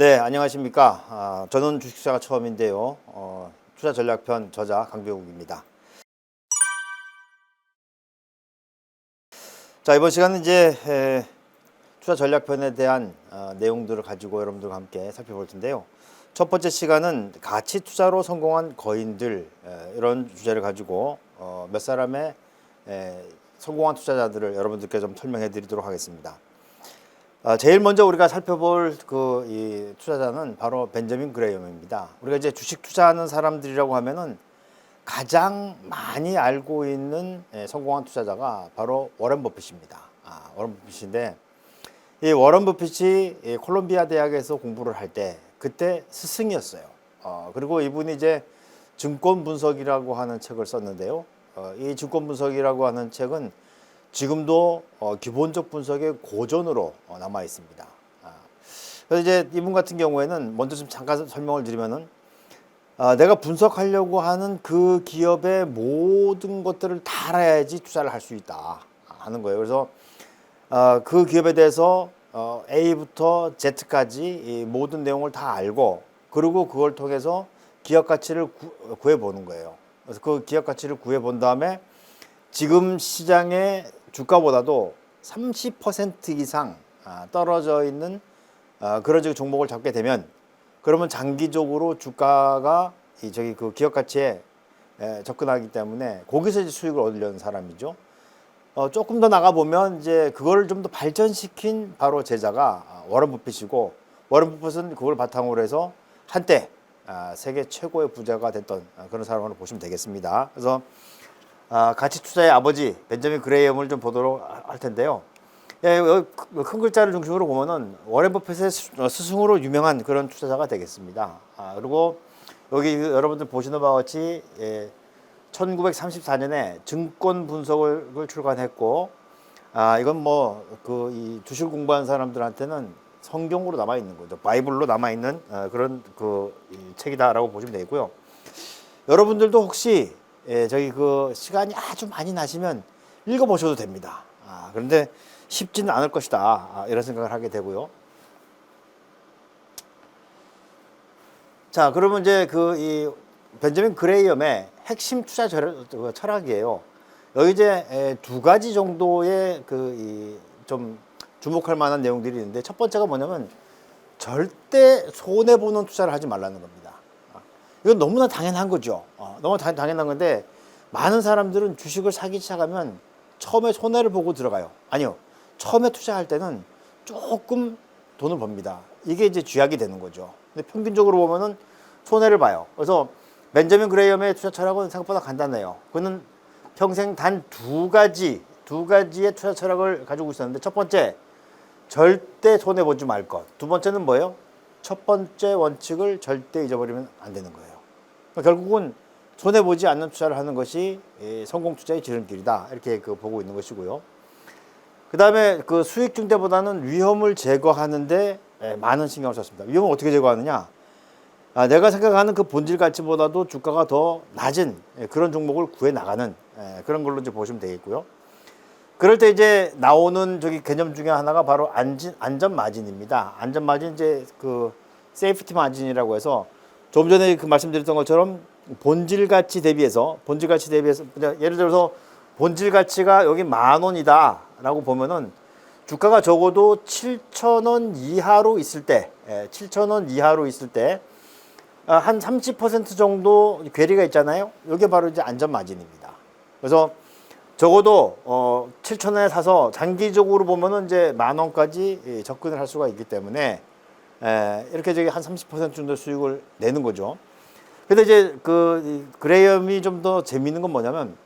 네, 안녕하십니까. 저는 주식투자가 처음인데요. 투자 전략편 저자 강병욱입니다. 자, 이번 시간은 이제 투자 전략편에 대한 내용들을 가지고 여러분들과 함께 살펴볼 텐데요. 첫 번째 시간은 가치 투자로 성공한 거인들, 이런 주제를 가지고 몇 사람의 성공한 투자자들을 여러분들께 좀 설명해 드리도록 하겠습니다. 제일 먼저 우리가 살펴볼 이 투자자는 바로 벤저민 그레이엄입니다. 우리가 이제 주식 투자하는 사람들이라고 하면은 가장 많이 알고 있는 성공한 투자자가 바로 워런 버핏입니다. 워런 버핏인데, 이 워런 버핏이 콜롬비아 대학에서 공부를 할 때 그때 스승이었어요. 그리고 이분이 이제 증권 분석이라고 하는 책을 썼는데요. 이 증권 분석이라고 하는 책은 지금도 기본적 분석의 고전으로 남아 있습니다. 그래서 이제 이분 같은 경우에는 먼저 좀 잠깐 설명을 드리면은, 내가 분석하려고 하는 그 기업의 모든 것들을 다 알아야지 투자를 할 수 있다 하는 거예요. 그래서 그 기업에 대해서 A부터 Z까지 이 모든 내용을 다 알고, 그리고 그걸 통해서 기업 가치를 구해 보는 거예요. 그래서 그 기업 가치를 구해 본 다음에 지금 시장의 주가보다도 30% 이상 떨어져 있는 그런 종목을 잡게 되면, 그러면 장기적으로 주가가 그 기업 가치에 접근하기 때문에 거기서 이제 수익을 얻으려는 사람이죠. 조금 더 나가 보면 이제 그걸 좀 더 발전시킨 바로 제자가 워런 버핏이고, 워런 버핏은 그걸 바탕으로 해서 한때 세계 최고의 부자가 됐던 그런 사람으로 보시면 되겠습니다. 그래서 가치 투자의 아버지 벤저민 그레이엄을 좀 보도록 할 텐데요. 큰 글자를 중심으로 보면은 워런 버핏의 스승으로 유명한 그런 투자자가 되겠습니다. 그리고 여기 여러분들 보시는 바와 같이 1934년에 증권 분석을 출간했고, 이건 뭐 이 주식 공부하는 사람들한테는 성경으로 남아 있는 거죠. 바이블로 남아 있는 그런 이 책이다라고 보시면 되고요. 여러분들도 혹시 시간이 아주 많이 나시면 읽어보셔도 됩니다. 그런데 쉽지는 않을 것이다, 이런 생각을 하게 되고요. 자, 그러면 이제 이 벤저민 그레이엄의 핵심 투자 철학이에요. 여기 이제 두 가지 정도의 좀 주목할 만한 내용들이 있는데, 첫 번째가 뭐냐면 절대 손해 보는 투자를 하지 말라는 겁니다. 이건 너무나 당연한 거죠. 너무 당연한 건데, 많은 사람들은 주식을 사기 시작하면 처음에 손해를 보고 들어가요. 아니요, 처음에 투자할 때는 조금 돈을 법니다. 이게 이제 쥐약이 되는 거죠. 근데 평균적으로 보면은 손해를 봐요. 그래서 벤저민 그레이엄의 투자 철학은 생각보다 간단해요. 그는 평생 단 두 가지의 투자 철학을 가지고 있었는데, 첫 번째, 절대 손해 보지 말 것. 두 번째는 뭐예요? 첫 번째 원칙을 절대 잊어버리면 안 되는 거예요. 그러니까 결국은 손해 보지 않는 투자를 하는 것이 성공 투자의 지름길이다, 이렇게 보고 있는 것이고요. 그 다음에 수익 증대보다는 위험을 제거하는데 많은 신경을 썼습니다. 위험을 어떻게 제거하느냐? 내가 생각하는 그 본질 가치보다도 주가가 더 낮은 그런 종목을 구해 나가는 그런 걸로 이제 보시면 되겠고요. 그럴 때 이제 나오는 개념 중에 하나가 바로 안전 마진입니다. 안전 마진, 이제 세이프티 마진이라고 해서, 좀 전에 말씀드렸던 것처럼 본질 가치 대비해서 예를 들어서 본질 가치가 여기 10,000원이다라고 보면은 주가가 적어도 7,000원 이하로 있을 때, 7,000원 이하로 있을 때 한 30% 정도 괴리가 있잖아요. 이게 바로 이제 안전 마진입니다. 그래서 적어도 7,000원에 사서 장기적으로 보면은 이제 10,000원까지 접근을 할 수가 있기 때문에 이렇게 한 30% 정도 수익을 내는 거죠. 근데 이제 그레이엄이 좀 더 재미있는 건 뭐냐면,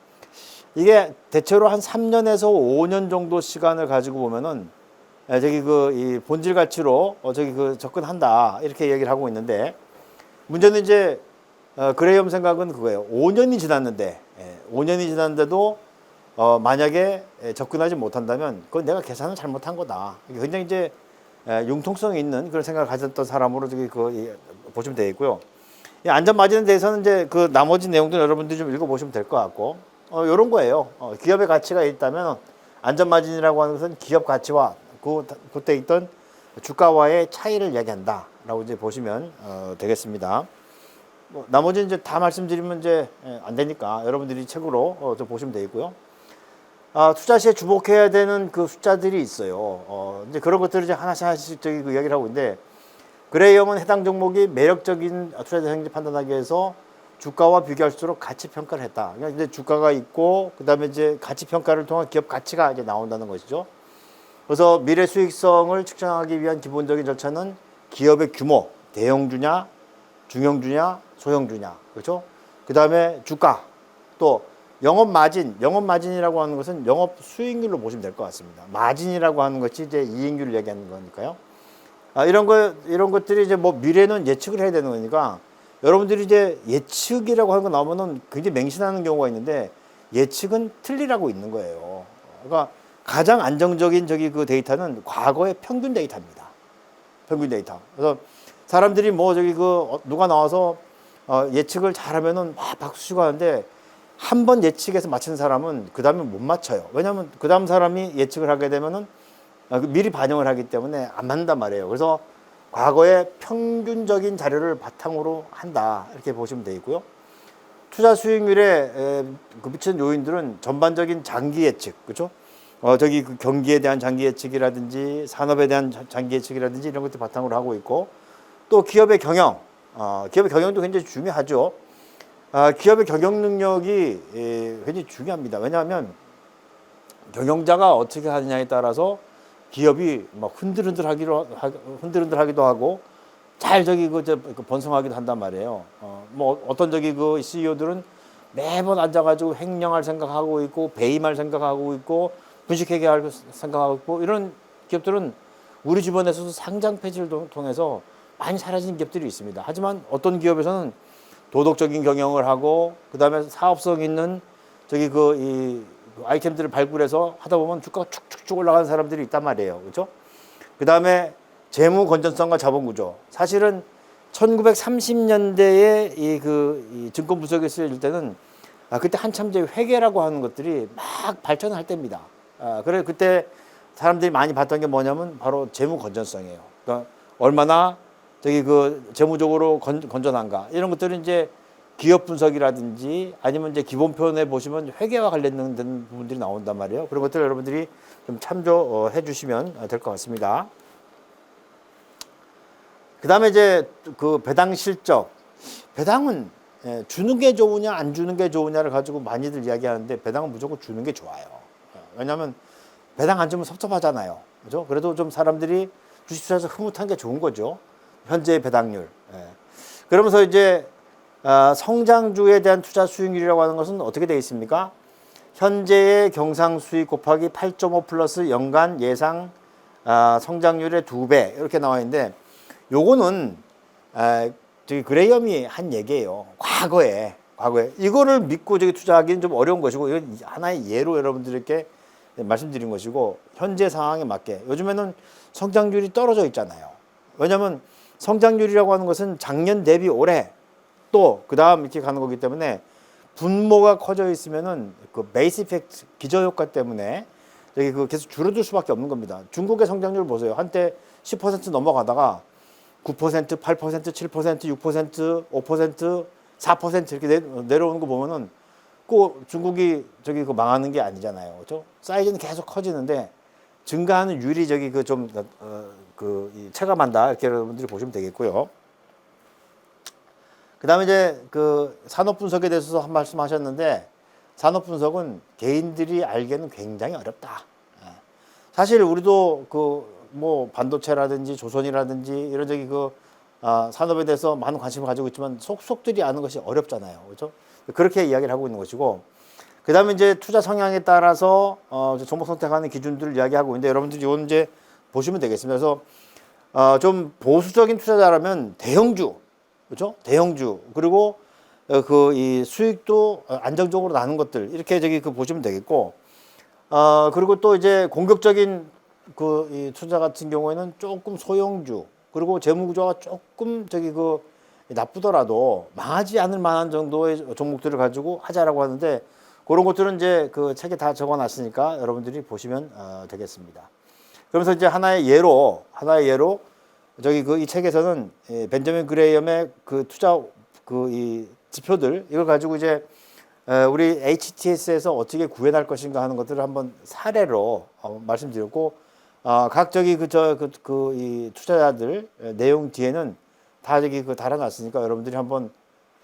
이게 대체로 한 3년에서 5년 정도 시간을 가지고 보면은 이 본질 가치로 접근한다, 이렇게 얘기를 하고 있는데, 문제는 이제 그레이엄 생각은 그거예요. 5년이 지났는데도 만약에 접근하지 못한다면 그건 내가 계산을 잘못한 거다. 굉장히 이제 융통성 있는 그런 생각을 가졌던 사람으로 보시면 되겠고요. 이 안전 마진에 대해서는 이제 나머지 내용들 여러분들이 좀 읽어보시면 될 것 같고, 이런 거예요. 기업의 가치가 있다면 안전 마진이라고 하는 것은 기업 가치와 그때 있던 주가와의 차이를 얘기한다, 된다라고 이제 보시면 되겠습니다. 뭐 나머지 이제 다 말씀드리면 이제 안 되니까 여러분들이 책으로 좀 보시면 되겠고요. 투자 시에 주목해야 되는 그 숫자들이 있어요. 이제 그런 것들을 이제 하나씩 저기 그 이야기를 하고 있는데, 그레이엄은 해당 종목이 매력적인 투자 대상인지 판단하기 위해서 주가와 비교할수록 가치 평가를 했다. 그러니까 이제 주가가 있고 그다음에 이제 가치 평가를 통한 기업 가치가 이제 나온다는 것이죠. 그래서 미래 수익성을 측정하기 위한 기본적인 절차는 기업의 규모, 대형주냐, 중형주냐, 소형주냐, 그렇죠? 그다음에 주가, 또 영업 마진이라고 하는 것은 영업 수익률로 보시면 될 것 같습니다. 마진이라고 하는 것이 이제 이익률을 얘기하는 거니까요. 이런 것들이 이제 뭐 미래는 예측을 해야 되는 거니까, 여러분들이 이제 예측이라고 하는 거 나오면은 굉장히 맹신하는 경우가 있는데, 예측은 틀리라고 있는 거예요. 그러니까 가장 안정적인 저기 그 데이터는 과거의 평균 데이터입니다. 평균 데이터. 그래서 사람들이 뭐 저기 그 누가 나와서 예측을 잘하면은 막 박수 치고 하는데, 한 번 예측해서 맞히는 사람은 그 다음에 못 맞춰요. 왜냐하면 그 다음 사람이 예측을 하게 되면은 미리 반영을 하기 때문에 안 맞는단 말이에요. 그래서 과거의 평균적인 자료를 바탕으로 한다, 이렇게 보시면 되겠고요. 투자 수익률에 그 미치는 요인들은 전반적인 장기 예측, 그렇죠? 저기 그 경기에 대한 장기 예측이라든지 산업에 대한 장기 예측이라든지 이런 것들 바탕으로 하고 있고, 또 기업의 경영도 굉장히 중요하죠. 기업의 경영 능력이 굉장히 중요합니다. 왜냐하면 경영자가 어떻게 하느냐에 따라서 기업이 막 흔들흔들하기도 하고 잘 저기 그 번성하기도 한단 말이에요. 뭐 어떤 저기 그 CEO들은 매번 앉아가지고 횡령할 생각하고 있고 배임할 생각하고 있고 분식회계할 생각하고 있고, 이런 기업들은 우리 주변에서도 상장 폐지를 통해서 많이 사라진 기업들이 있습니다. 하지만 어떤 기업에서는 도덕적인 경영을 하고 그다음에 사업성 있는 저기 이 아이템들을 발굴해서 하다 보면 주가가 축축축 올라가는 사람들이 있단 말이에요. 그렇죠? 그다음에 재무 건전성과 자본 구조. 사실은 1930년대에 이 증권 분석에 쓰여질 때는 그때 한참 이제 회계라고 하는 것들이 막 발전할 때입니다. 그래 그때 사람들이 많이 봤던 게 뭐냐면 바로 재무 건전성이에요. 그러니까 얼마나 저기 그 재무적으로 건전한가, 이런 것들은 이제 기업 분석이라든지 아니면 이제 기본편에 보시면 회계와 관련된 부분들이 나온단 말이에요. 그런 것들 여러분들이 좀 참조해 주시면 될 것 같습니다. 그 다음에 이제 그 배당 실적. 배당은 주는 게 좋으냐 안 주는 게 좋으냐를 가지고 많이들 이야기하는데, 배당은 무조건 주는 게 좋아요. 왜냐하면 배당 안 주면 섭섭하잖아요. 그죠? 그래도 좀 사람들이 주식투자에서 흐뭇한 게 좋은 거죠. 현재의 배당률. 그러면서 이제 성장주에 대한 투자 수익률이라고 하는 것은 어떻게 되어 있습니까? 현재의 경상 수익 곱하기 8.5 플러스 연간 예상 성장률의 2배, 이렇게 나와 있는데, 요거는 저기 그레이엄이 한 얘기예요. 과거에 이거를 믿고 저기 투자하기는 좀 어려운 것이고, 이건 하나의 예로 여러분들께 말씀드린 것이고, 현재 상황에 맞게 요즘에는 성장률이 떨어져 있잖아요. 왜냐하면 성장률이라고 하는 것은 작년 대비 올해 또 그다음 이렇게 가는 거기 때문에, 분모가 커져 있으면은 그 베이스 이펙트 기저효과 때문에 저기 계속 줄어들 수밖에 없는 겁니다. 중국의 성장률 보세요. 한때 10% 넘어가다가 9%, 8%, 7%, 6%, 5%, 4% 이렇게 내려오는 거 보면은 꼭 중국이 저기 망하는 게 아니잖아요. 그렇죠? 사이즈는 계속 커지는데 증가하는 율이 저기 체감한다, 이렇게 여러분들이 보시면 되겠고요. 그다음에 이제 그 산업 분석에 대해서 한 말씀 하셨는데, 산업 분석은 개인들이 알기에는 굉장히 어렵다. 사실 우리도 뭐 반도체라든지 조선이라든지 이런 저기 산업에 대해서 많은 관심을 가지고 있지만 속속들이 아는 것이 어렵잖아요. 그렇죠? 그렇게 이야기를 하고 있는 것이고, 그다음에 이제 투자 성향에 따라서 종목 선택하는 기준들을 이야기하고 있는데, 여러분들이 이건 이제 보시면 되겠습니다. 그래서 좀 보수적인 투자자라면 대형주, 그렇죠? 대형주, 그리고 이 수익도 안정적으로 나는 것들, 이렇게 저기 보시면 되겠고, 그리고 또 이제 공격적인 이 투자 같은 경우에는 조금 소형주, 그리고 재무구조가 조금 저기 나쁘더라도 망하지 않을 만한 정도의 종목들을 가지고 하자라고 하는데, 그런 것들은 이제 책에 다 적어놨으니까 여러분들이 보시면 되겠습니다. 그러면서 이제 하나의 예로 저기 그 이 책에서는 벤저민 그레이엄의 그 투자 그 이 지표들 이걸 가지고 이제 우리 HTS에서 어떻게 구현할 것인가 하는 것들을 한번 사례로 말씀드렸고 각 저기 이 투자자들 내용 뒤에는 다 저기 그 달아놨으니까 여러분들이 한번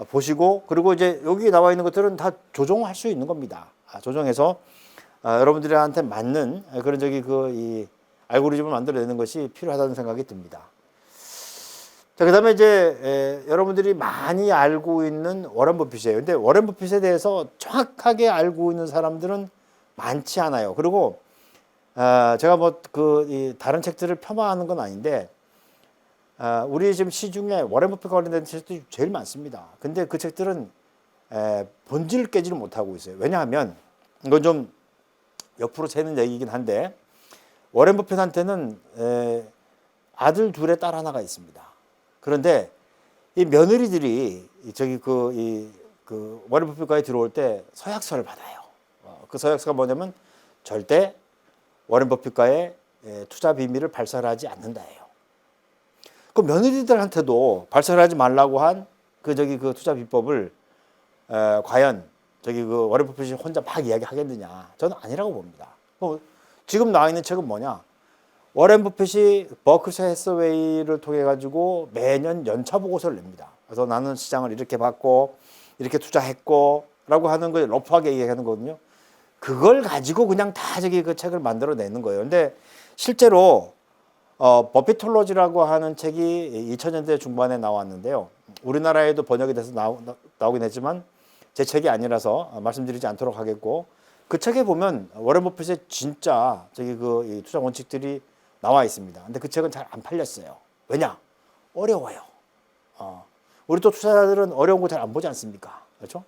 보시고 그리고 이제 여기 나와 있는 것들은 다 조정할 수 있는 겁니다. 조정해서 여러분들한테 맞는 그런 저기 그 이 알고리즘을 만들어내는 것이 필요하다는 생각이 듭니다. 자, 그다음에 이제 여러분들이 많이 알고 있는 워런 버핏이에요. 근데 워런 버핏에 대해서 정확하게 알고 있는 사람들은 많지 않아요. 그리고 제가 뭐 그 다른 책들을 폄하하는 건 아닌데 우리 지금 시중에 워런 버핏과 관련된 책들이 제일 많습니다. 근데 그 책들은 본질을 깨지를 못하고 있어요. 왜냐하면 이건 좀 옆으로 새는 얘기이긴 한데 워런 버핏한테는 아들 둘에 딸 하나가 있습니다. 그런데 이 며느리들이 저기 그 워런 버핏과에 들어올 때 서약서를 받아요. 그 서약서가 뭐냐면 절대 워런 버핏과의 투자 비밀을 발설하지 않는다예요. 그 며느리들한테도 발설하지 말라고 한 그 저기 그 투자 비법을 과연 저기 그 워런 버핏이 혼자 막 이야기하겠느냐? 저는 아니라고 봅니다. 지금 나와 있는 책은 뭐냐? 워런 버핏이 버크셔 해서웨이를 통해 가지고 매년 연차 보고서를 냅니다. 그래서 나는 시장을 이렇게 봤고 이렇게 투자했고라고 하는 걸 러프하게 얘기하는 거거든요. 그걸 가지고 그냥 다 저기 그 책을 만들어 내는 거예요. 근데 실제로 버핏톨로지라고 하는 책이 2000년대 중반에 나왔는데요. 우리나라에도 번역이 돼서 나오긴 했지만 제 책이 아니라서 말씀드리지 않도록 하겠고 그 책에 보면 워런 버핏의 진짜 저기 그 이 투자 원칙들이 나와 있습니다. 근데 그 책은 잘 안 팔렸어요. 왜냐? 어려워요. 우리 또 투자자들은 어려운 거 잘 안 보지 않습니까? 그렇죠?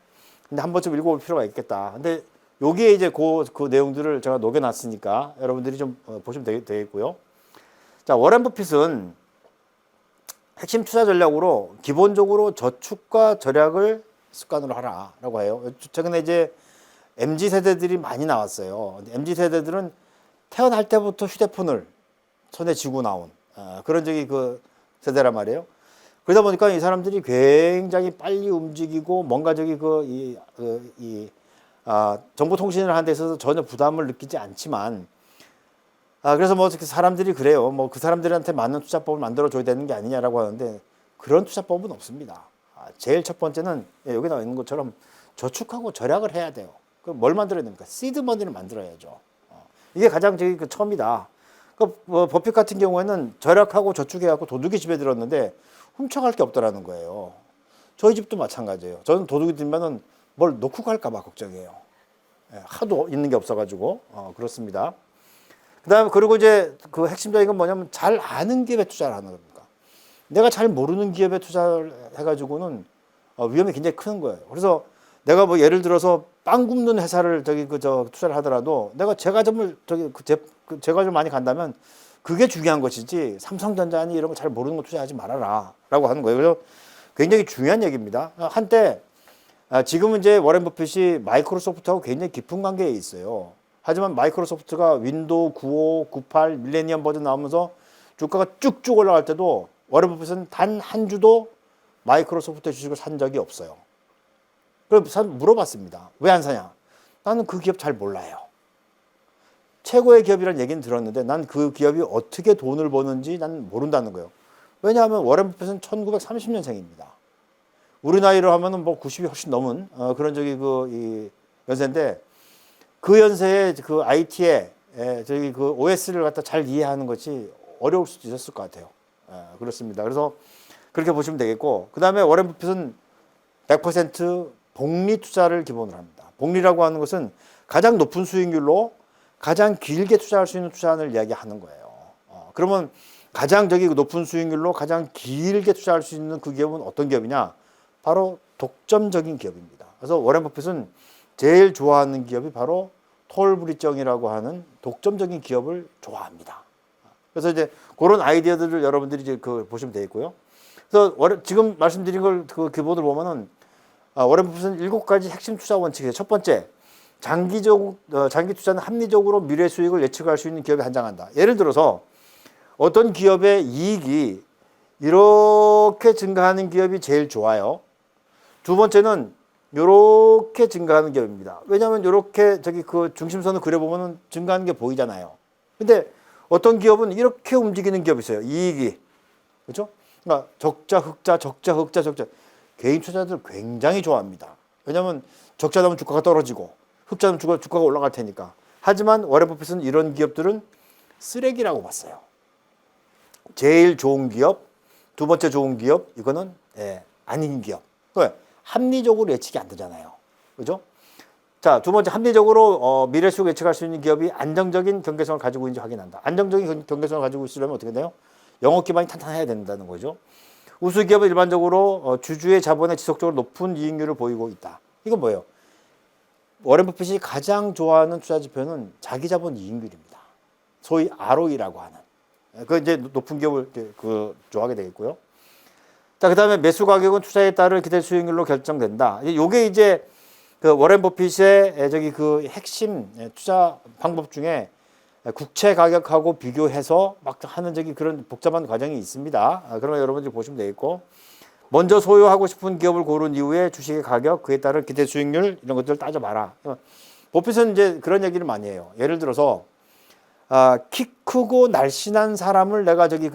근데 한 번쯤 읽어볼 필요가 있겠다. 근데 여기에 이제 그 내용들을 제가 녹여놨으니까 여러분들이 좀 보시면 되겠고요. 자, 워런 버핏은 핵심 투자 전략으로 기본적으로 저축과 절약을 습관으로 하라라고 해요. 최근에 이제 MZ 세대들이 많이 나왔어요. MZ 세대들은 태어날 때부터 휴대폰을 손에 쥐고 나온 그런 적이 그 세대란 말이에요. 그러다 보니까 이 사람들이 굉장히 빨리 움직이고 뭔가 저기 정보통신을 하는 데 있어서 전혀 부담을 느끼지 않지만 그래서 뭐 사람들이 그래요. 뭐 그 사람들한테 맞는 투자법을 만들어 줘야 되는 게 아니냐라고 하는데 그런 투자법은 없습니다. 제일 첫 번째는 여기 나와 있는 것처럼 저축하고 절약을 해야 돼요. 그럼 뭘 만들어야 됩니까? 시드 머니를 만들어야죠. 이게 가장 저기 그 처음이다. 뭐 버핏 같은 경우에는 절약하고 저축해갖고 도둑이 집에 들었는데 훔쳐갈 게 없더라는 거예요. 저희 집도 마찬가지예요. 저는 도둑이 들면은 뭘 놓고 갈까봐 걱정해요. 하도 있는 게 없어가지고 그렇습니다. 그다음에 그리고 이제 그 핵심적인 건 뭐냐면 잘 아는 기업에 투자를 하는 겁니다. 내가 잘 모르는 기업에 투자를 해가지고는 위험이 굉장히 큰 거예요. 그래서 내가 뭐 예를 들어서 빵 굽는 회사를 투자를 하더라도 내가 제과점을 제과점 많이 간다면 그게 중요한 것이지 삼성전자니 이런 거 잘 모르는 거 투자하지 말아라라고 하는 거예요. 그래서 굉장히 중요한 얘기입니다. 한때 지금은 이제 워런 버핏이 마이크로소프트하고 굉장히 깊은 관계에 있어요. 하지만 마이크로소프트가 윈도우 95, 98, 밀레니엄 버전 나오면서 주가가 쭉쭉 올라갈 때도 워런 버핏은 단 한 주도 마이크로소프트 주식을 산 적이 없어요. 그래서 물어봤습니다. 왜 안 사냐? 나는 그 기업 잘 몰라요. 최고의 기업이라는 얘기는 들었는데 난 그 기업이 어떻게 돈을 버는지 난 모른다는 거예요. 왜냐하면 워런 버핏은 1930년생입니다. 우리 나이로 하면은 뭐 90이 훨씬 넘은 그런 이 연세인데 그 연세에 그 IT에 저기 그 OS를 갖다 잘 이해하는 것이 어려울 수도 있었을 것 같아요. 그렇습니다. 그래서 그렇게 보시면 되겠고 그 다음에 워런 버핏은 100% 복리 투자를 기본으로 합니다. 복리라고 하는 것은 가장 높은 수익률로 가장 길게 투자할 수 있는 투자를 이야기하는 거예요. 그러면 가장 저기 높은 수익률로 가장 길게 투자할 수 있는 그 기업은 어떤 기업이냐? 바로 독점적인 기업입니다. 그래서 워런 버핏은 제일 좋아하는 기업이 바로 톨브리정이라고 하는 독점적인 기업을 좋아합니다. 그래서 이제 그런 아이디어들을 여러분들이 이제 보시면 되겠고요. 그래서 지금 말씀드린 걸 그 기본으로 보면은 워런 버핏은 7가지 핵심 투자 원칙이에요. 첫 번째, 장기 투자는 합리적으로 미래 수익을 예측할 수 있는 기업에 한정한다. 예를 들어서 어떤 기업의 이익이 이렇게 증가하는 기업이 제일 좋아요. 두 번째는 이렇게 증가하는 기업입니다. 왜냐하면 이렇게 저기 그 중심선을 그려보면 증가하는 게 보이잖아요. 근데 어떤 기업은 이렇게 움직이는 기업이 있어요. 이익이. 그렇죠? 그러니까 적자, 흑자, 적자, 흑자, 적자. 개인 투자자들 굉장히 좋아합니다. 왜냐하면 적자 나면 주가가 떨어지고 흑자 나면 주가가 올라갈 테니까. 하지만 워렌 버핏은 이런 기업들은 쓰레기라고 봤어요. 제일 좋은 기업, 두 번째 좋은 기업, 이거는 아닌 기업. 왜? 합리적으로 예측이 안 되잖아요. 그죠? 자, 두 번째, 합리적으로 미래 수익 예측할 수 있는 기업이 안정적인 경계성을 가지고 있는지 확인한다. 안정적인 경계성을 가지고 있으려면 어떻게 돼요? 영업 기반이 탄탄해야 된다는 거죠. 우수 기업은 일반적으로 주주의 자본에 지속적으로 높은 이익률을 보이고 있다. 이건 뭐예요? 워렌 버핏이 가장 좋아하는 투자 지표는 자기 자본 이익률입니다. 소위 ROE라고 하는. 그 이제 높은 기업을 좋아하게 되겠고요. 자, 그다음에 매수 가격은 투자에 따른 기대 수익률로 결정된다. 이게 이제 그 워렌 버핏의 저기 그 핵심 투자 방법 중에 국채 가격하고 비교해서 막 하는 저기 그런 복잡한 과정이 있습니다. 그런 거 여러분들이 보시면 되겠고, 먼저 소유하고 싶은 기업을 고른 이후에 주식의 가격, 그에 따른 기대 수익률 이런 것들을 따져봐라. 버핏은 이제 그런 얘기를 많이 해요. 예를 들어서 키 크고 날씬한 사람을 내가 저기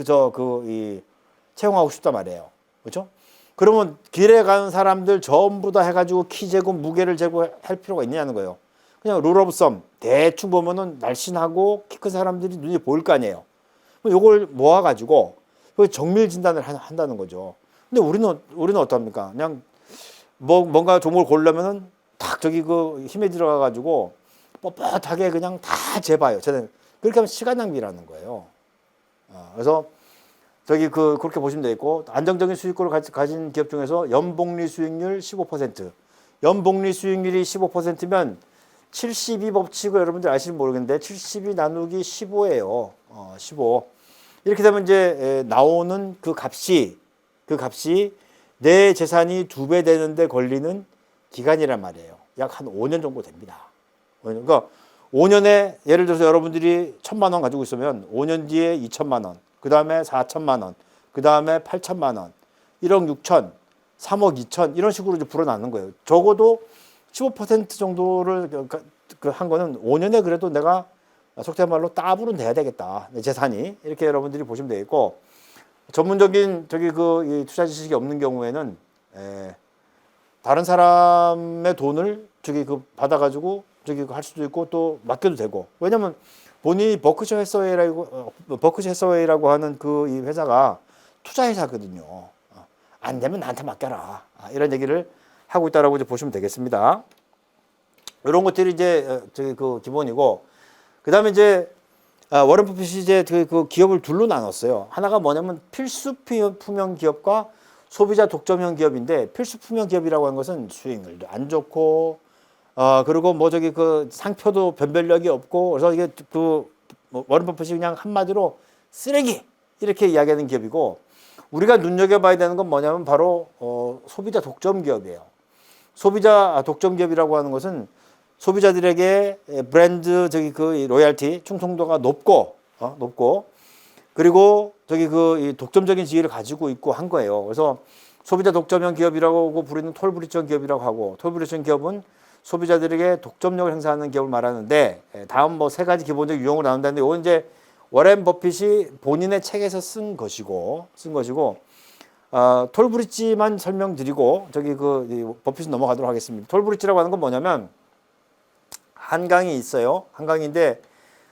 채용하고 싶단 말이에요. 그렇죠? 그러면 길에 가는 사람들 전부 다 해가지고 키 재고 무게를 재고 할 필요가 있냐는 거예요. 그냥 룰 오브 썸 대충 보면은 날씬하고 키 큰 사람들이 눈에 보일 거 아니에요. 이걸 모아가지고 정밀 진단을 한다는 거죠. 근데 우리는 어떻습니까? 그냥 뭔가 종목을 고르려면은 딱 저기 그 힘에 들어가가지고 뻣뻣하게 그냥 다 재봐요. 저는 그렇게 하면 시간 낭비라는 거예요. 그래서 저기 그렇게 보시면 되겠고, 안정적인 수익률을 가진 기업 중에서 연복리 수익률 15%, 연복리 수익률이 15%면 72법칙을 여러분들 아시는지 모르겠는데 72 나누기 15예요. 15. 이렇게 되면 이제 나오는 그 값이 내 재산이 2배 되는데 걸리는 기간이란 말이에요. 약 한 5년 정도 됩니다. 그러니까 5년에 예를 들어서 여러분들이 1,000만 원 가지고 있으면 5년 뒤에 2,000만 원, 그 다음에 4,000만 원, 그 다음에 8,000만 원, 1억 6천, 3억 2천 이런 식으로 이제 불어나는 거예요. 적어도 15% 정도를 한 거는 5년에 그래도 내가 속된 말로 따블은 돼야 되겠다. 내 재산이. 이렇게 여러분들이 보시면 되겠고, 전문적인 이 투자 지식이 없는 경우에는 다른 사람의 돈을 받아가지고 할 수도 있고 또 맡겨도 되고. 왜냐면 본인이 버크셔 해서웨이라고 하는 이 회사가 투자 회사거든요. 안 되면 나한테 맡겨라. 이런 얘기를 하고 있다라고 이제 보시면 되겠습니다. 이런 것들이 이제 기본이고, 그다음에 이제 워렌 버핏이 이제 그 기업을 둘로 나눴어요. 하나가 뭐냐면 필수품형 기업과 소비자 독점형 기업인데, 필수품형 기업이라고 하는 것은 수익률도 안 좋고, 그리고 상표도 변별력이 없고, 그래서 이게 워렌 버핏이 그냥 한마디로 쓰레기 이렇게 이야기하는 기업이고, 우리가 눈여겨봐야 되는 건 뭐냐면 바로 소비자 독점 기업이에요. 소비자 독점 기업이라고 하는 것은 소비자들에게 브랜드 로열티 충성도가 높고 그리고 이 독점적인 지위를 가지고 있고 한 거예요. 그래서 소비자 독점형 기업이라고 부르는 톨브리전 기업이라고 하고, 톨브리전 기업은 소비자들에게 독점력을 행사하는 기업을 말하는데, 다음 3가지 기본적 유형으로 나눈다는데, 이건 이제 워렌 버핏이 본인의 책에서 쓴 것이고 톨브리지만 설명드리고 버핏은 넘어가도록 하겠습니다. 톨브리지라고 하는 건 뭐냐면 한강이 있어요. 한강인데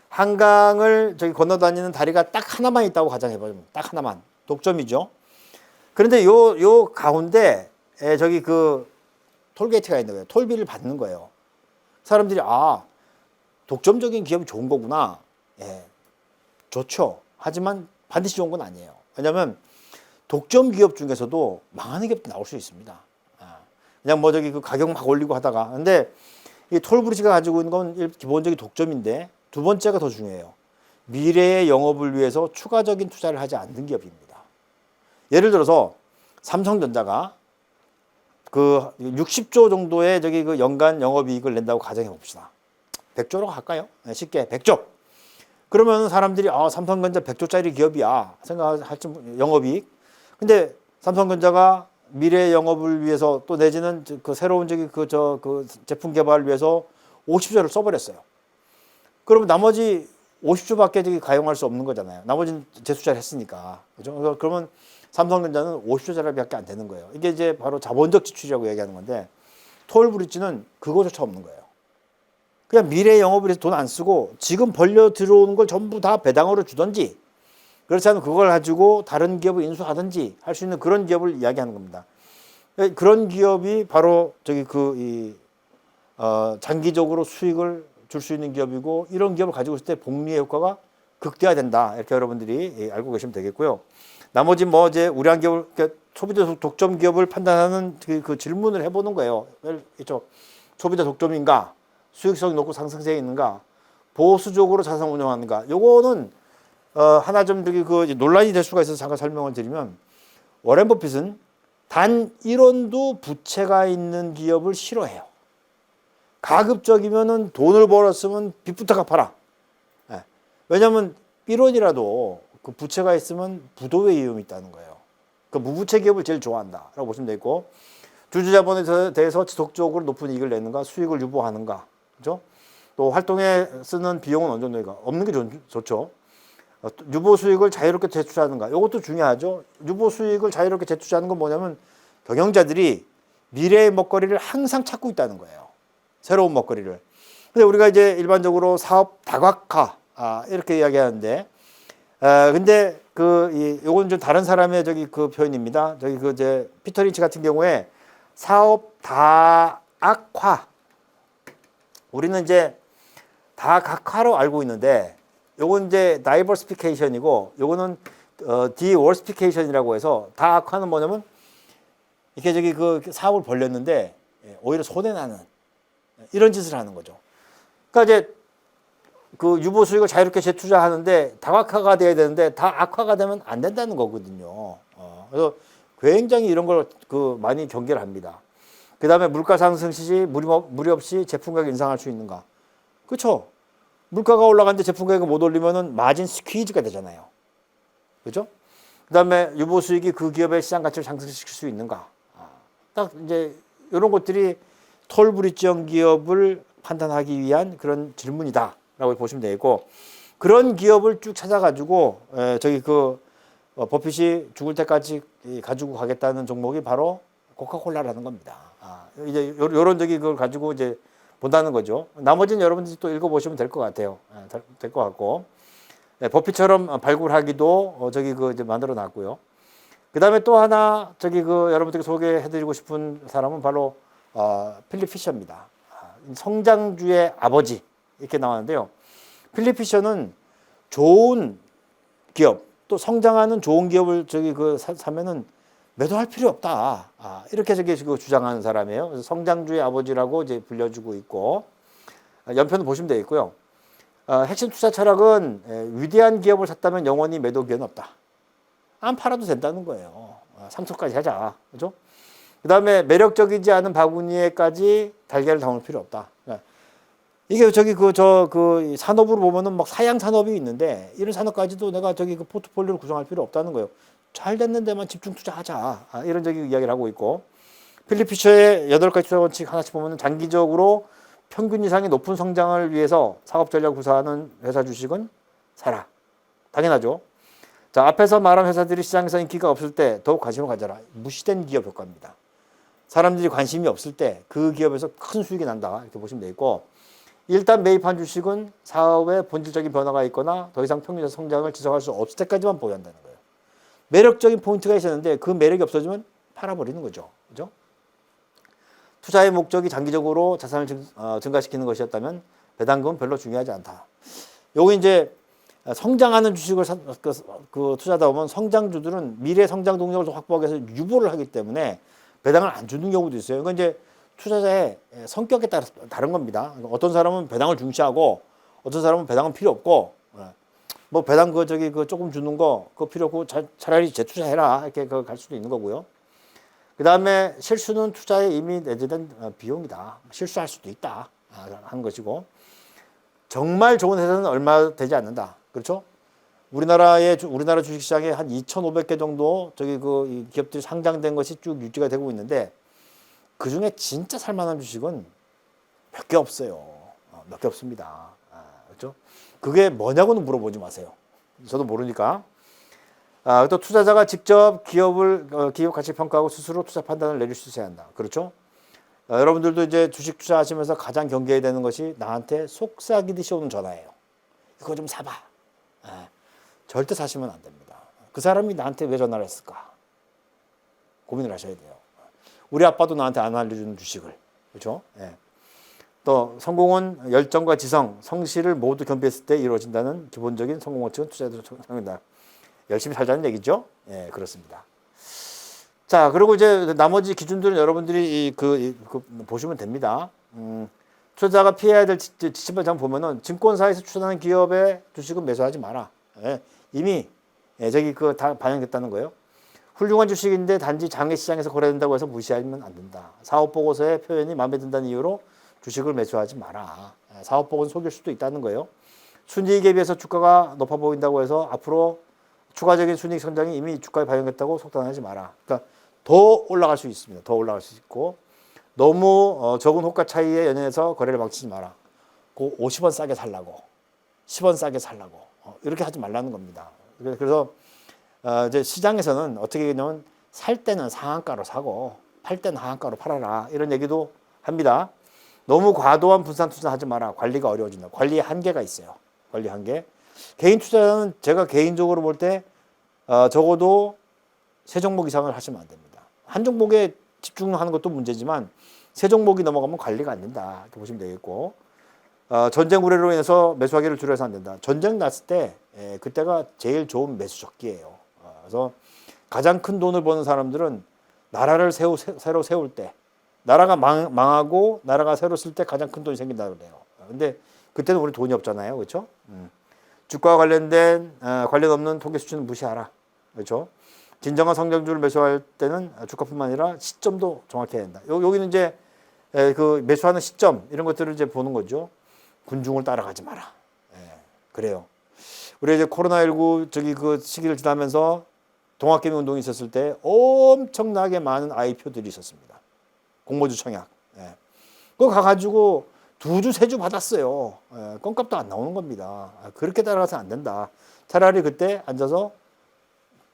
한강을 건너다니는 다리가 딱 하나만 있다고 가정해봐요. 딱 하나만. 독점이죠. 그런데 요 가운데 톨게이트가 있는 거예요. 톨비를 받는 거예요. 사람들이 독점적인 기업이 좋은 거구나. 좋죠. 하지만 반드시 좋은 건 아니에요. 왜냐하면 독점 기업 중에서도 망하는 기업도 나올 수 있습니다. 그냥 가격 막 올리고 하다가. 근데 이 톨브리지가 가지고 있는 건 기본적인 독점인데, 두 번째가 더 중요해요. 미래의 영업을 위해서 추가적인 투자를 하지 않는 기업입니다. 예를 들어서 삼성전자가 60조 정도의 연간 영업이익을 낸다고 가정해 봅시다. 100조로 갈까요? 쉽게 100조. 그러면 사람들이 삼성전자 100조짜리 기업이야 생각할지, 영업이익. 근데 삼성전자가 미래 영업을 위해서 또 내지는 그 새로운 그 제품 개발을 위해서 50조를 써버렸어요. 그러면 나머지 50조밖에 저기 가용할 수 없는 거잖아요. 나머지는 재투자를 했으니까. 그죠? 그러면 삼성전자는 50조짜리밖에 안 되는 거예요. 이게 이제 바로 자본적 지출이라고 얘기하는 건데 톨브릿지는 그거조차 없는 거예요. 그냥 미래 영업을 해서 돈 안 쓰고 지금 벌려 들어오는 걸 전부 다 배당으로 주든지 그렇지 않으면 그걸 가지고 다른 기업을 인수하든지 할 수 있는 그런 기업을 이야기하는 겁니다. 그런 기업이 바로 저기 장기적으로 수익을 줄 수 있는 기업이고 이런 기업을 가지고 있을 때 복리의 효과가 극대화된다. 이렇게 여러분들이 알고 계시면 되겠고요. 나머지 뭐 이제 우량 기업을 그러니까 소비자 독점 기업을 판단하는 그 질문을 해보는 거예요. 그렇죠? 소비자 독점인가? 수익성이 높고 상승세에 있는가? 보수적으로 자산 운영하는가? 요거는 하나 좀 그 논란이 될 수가 있어서 잠깐 설명을 드리면 워렌 버핏은 단 1원도 부채가 있는 기업을 싫어해요. 가급적이면은 돈을 벌었으면 빚부터 갚아라. 네. 왜냐하면 1원이라도 그 부채가 있으면 부도의 위험이 있다는 거예요. 그 무부채 기업을 제일 좋아한다라고 보시면 되고 주주자본에 대해서 지속적으로 높은 이익을 내는가, 수익을 유보하는가, 그죠? 또 활동에 쓰는 비용은 어느 정도인가? 없는 게 좋죠. 유보 수익을 자유롭게 재투자하는가? 이것도 중요하죠. 유보 수익을 자유롭게 재투자하는 건 뭐냐면 경영자들이 미래의 먹거리를 항상 찾고 있다는 거예요. 새로운 먹거리를. 근데 우리가 이제 일반적으로 사업 다각화 이렇게 이야기하는데, 근데 요건 좀 다른 사람의 그 표현입니다. 이제 피터 린치 같은 경우에 사업 다악화. 우리는 이제 다각화로 알고 있는데, 요건 이제 다이버시피케이션이고, 요거는 디월시피케이션이라고 해서 다악화는 뭐냐면 이렇게 그 사업을 벌렸는데 오히려 손해 나는 이런 짓을 하는 거죠. 그러니까 이제 그 유보 수익을 자유롭게 재투자하는데 다각화가 돼야 되는데 다 악화가 되면 안 된다는 거거든요. 그래서 굉장히 이런 걸 많이 경계를 합니다. 그 다음에 물가 상승 시 무리 없이 제품 가격 인상할 수 있는가? 그렇죠. 물가가 올라가는데 제품 가격을 못 올리면은 마진 스퀴즈가 되잖아요. 그렇죠? 그 다음에 유보 수익이 그 기업의 시장 가치를 상승시킬 수 있는가? 딱 이제 이런 것들이 톨브릿지형 기업을 판단하기 위한 그런 질문이다라고 보시면 되고 그런 기업을 쭉 찾아가지고 버핏이 죽을 때까지 가지고 가겠다는 종목이 바로 코카콜라라는 겁니다. 이제 요런 그걸 가지고 이제 본다는 거죠. 나머지는 여러분들이 또 읽어보시면 될 것 같아요. 될 것 같고 버핏처럼 발굴하기도 이제 만들어 놨고요. 그 다음에 또 하나 여러분들께 소개해드리고 싶은 사람은 바로 필립 피셔입니다. 성장주의 아버지 이렇게 나왔는데요. 필립 피셔는 좋은 기업 또 성장하는 좋은 기업을 사면은 매도할 필요 없다. 이렇게 주장하는 사람이에요. 그래서 성장주의 아버지라고 이제 불려주고 있고 연편을 보시면 되겠고요. 핵심 투자 철학은 위대한 기업을 샀다면 영원히 매도 기회는 없다. 안 팔아도 된다는 거예요. 삼성까지 하자. 그죠? 그 다음에 매력적이지 않은 바구니에까지 달걀을 담을 필요 없다. 이게 산업으로 보면은 막 사양 산업이 있는데 이런 산업까지도 내가 그 포트폴리오를 구성할 필요 없다는 거예요. 잘 됐는 데만 집중 투자하자. 이런 이야기를 하고 있고 필립 피셔의 8가지 투자 원칙 하나씩 보면은 장기적으로 평균 이상의 높은 성장을 위해서 사업 전략 구사하는 회사 주식은 사라. 당연하죠. 자, 앞에서 말한 회사들이 시장에서 인기가 없을 때 더욱 관심을 가져라. 무시된 기업 효과입니다. 사람들이 관심이 없을 때 그 기업에서 큰 수익이 난다. 이렇게 보시면 되겠고 일단 매입한 주식은 사업에 본질적인 변화가 있거나 더 이상 평균적 성장을 지속할 수 없을 때까지만 보유한다는 거예요. 매력적인 포인트가 있었는데 그 매력이 없어지면 팔아버리는 거죠. 그죠? 투자의 목적이 장기적으로 자산을 증가시키는 것이었다면 배당금은 별로 중요하지 않다. 요거 이제 성장하는 주식을 투자하다 보면 성장주들은 미래 성장 동력을 확보하기 위해서 유보를 하기 때문에 배당을 안 주는 경우도 있어요. 그러니까 이제 투자자의 성격에 따라 다른 겁니다. 어떤 사람은 배당을 중시하고 어떤 사람은 배당은 필요 없고 뭐 배당 조금 주는 거 그거 필요 없고 차라리 재투자해라 이렇게 갈 수도 있는 거고요. 그 다음에 실수는 투자에 이미 내재된 비용이다. 실수할 수도 있다 하는 것이고 정말 좋은 회사는 얼마 되지 않는다. 그렇죠? 우리나라 주식시장에 한 2,500개 정도 이 기업들이 상장된 것이 쭉 유지가 되고 있는데 그 중에 진짜 살만한 주식은 몇 개 없어요. 몇 개 없습니다. 그렇죠? 그게 뭐냐고는 물어보지 마세요. 저도 모르니까. 또 투자자가 직접 기업 가치 평가하고 스스로 투자 판단을 내릴 수 있어야 한다. 그렇죠? 여러분들도 이제 주식 투자하시면서 가장 경계해야 되는 것이 나한테 속삭이듯이 오는 전화예요. 이거 좀 사봐. 절대 사시면 안 됩니다. 그 사람이 나한테 왜 전화를 했을까? 고민을 하셔야 돼요. 우리 아빠도 나한테 안 알려주는 주식을. 그렇죠? 또 성공은 열정과 지성, 성실을 모두 겸비했을 때 이루어진다는 기본적인 성공 원칙은 투자자들 성공이다. 열심히 살자는 얘기죠. 그렇습니다. 자, 그리고 이제 나머지 기준들은 여러분들이 보시면 됩니다. 투자자가 피해야 될 지침을 잠깐 보면은 증권사에서 추천하는 기업의 주식은 매수하지 마라. 이미 다 반영됐다는 거예요. 훌륭한 주식인데 단지 장외시장에서 거래된다고 해서 무시하면 안 된다. 사업보고서의 표현이 마음에 든다는 이유로 주식을 매수하지 마라. 사업보고는 속일 수도 있다는 거예요. 순이익에 비해서 주가가 높아 보인다고 해서 앞으로 추가적인 순이익 성장이 이미 주가에 반영됐다고 속단하지 마라. 그러니까 더 올라갈 수 있습니다. 더 올라갈 수 있고 너무 적은 호가 차이에 연연해서 거래를 망치지 마라. 그 50원 싸게 살라고 10원 싸게 살라고 이렇게 하지 말라는 겁니다. 그래서 이제 시장에서는 어떻게 되냐면 살 때는 상한가로 사고 팔 때는 하한가로 팔아라 이런 얘기도 합니다. 너무 과도한 분산 투자하지 마라. 관리가 어려워진다. 관리의 한계가 있어요. 관리 한계. 개인 투자는 제가 개인적으로 볼 때 적어도 3종목 이상을 하시면 안 됩니다. 한 종목에 집중하는 것도 문제지만 3종목이 넘어가면 관리가 안 된다. 이렇게 보시면 되겠고 전쟁 우려로 인해서 매수하기를 줄여서 안 된다. 전쟁 났을 때 그때가 제일 좋은 매수 적기예요. 그래서 가장 큰 돈을 버는 사람들은 나라를 새로 세울 때 나라가 망하고 나라가 새로 쓸 때 가장 큰 돈이 생긴다고 그래요. 근데 그때는 우리 돈이 없잖아요. 그렇죠? 주가와 관련된 관련 없는 통계 수치는 무시하라. 그렇죠? 진정한 성장주를 매수할 때는 주가뿐만 아니라 시점도 정확해야 된다. 여기는 이제 그 매수하는 시점 이런 것들을 이제 보는 거죠. 군중을 따라가지 마라. 그래요. 우리 이제 코로나19 그 시기를 지나면서 동학개미 운동이 있었을 때 엄청나게 많은 아이표들이 있었습니다. 공모주 청약. 그거 가가지고 2주, 3주 받았어요. 껌값도 안 나오는 겁니다. 그렇게 따라가서 안 된다. 차라리 그때 앉아서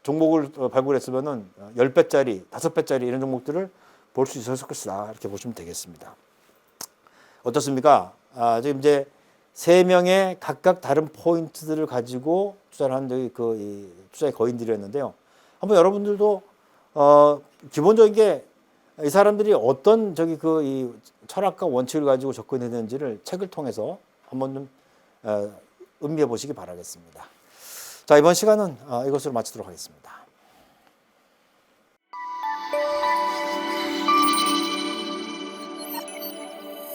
종목을 발굴했으면은 10배짜리, 5배짜리 이런 종목들을 볼 수 있었을 것이다. 이렇게 보시면 되겠습니다. 어떻습니까? 지금 이제 3명의 각각 다른 포인트들을 가지고 투자를 하는 투자의 거인들이었는데요. 한번 여러분들도 기본적인 게 이 사람들이 어떤 이 철학과 원칙을 가지고 접근했는지를 책을 통해서 한번 좀 음미해 보시기 바라겠습니다. 자, 이번 시간은 이것으로 마치도록 하겠습니다.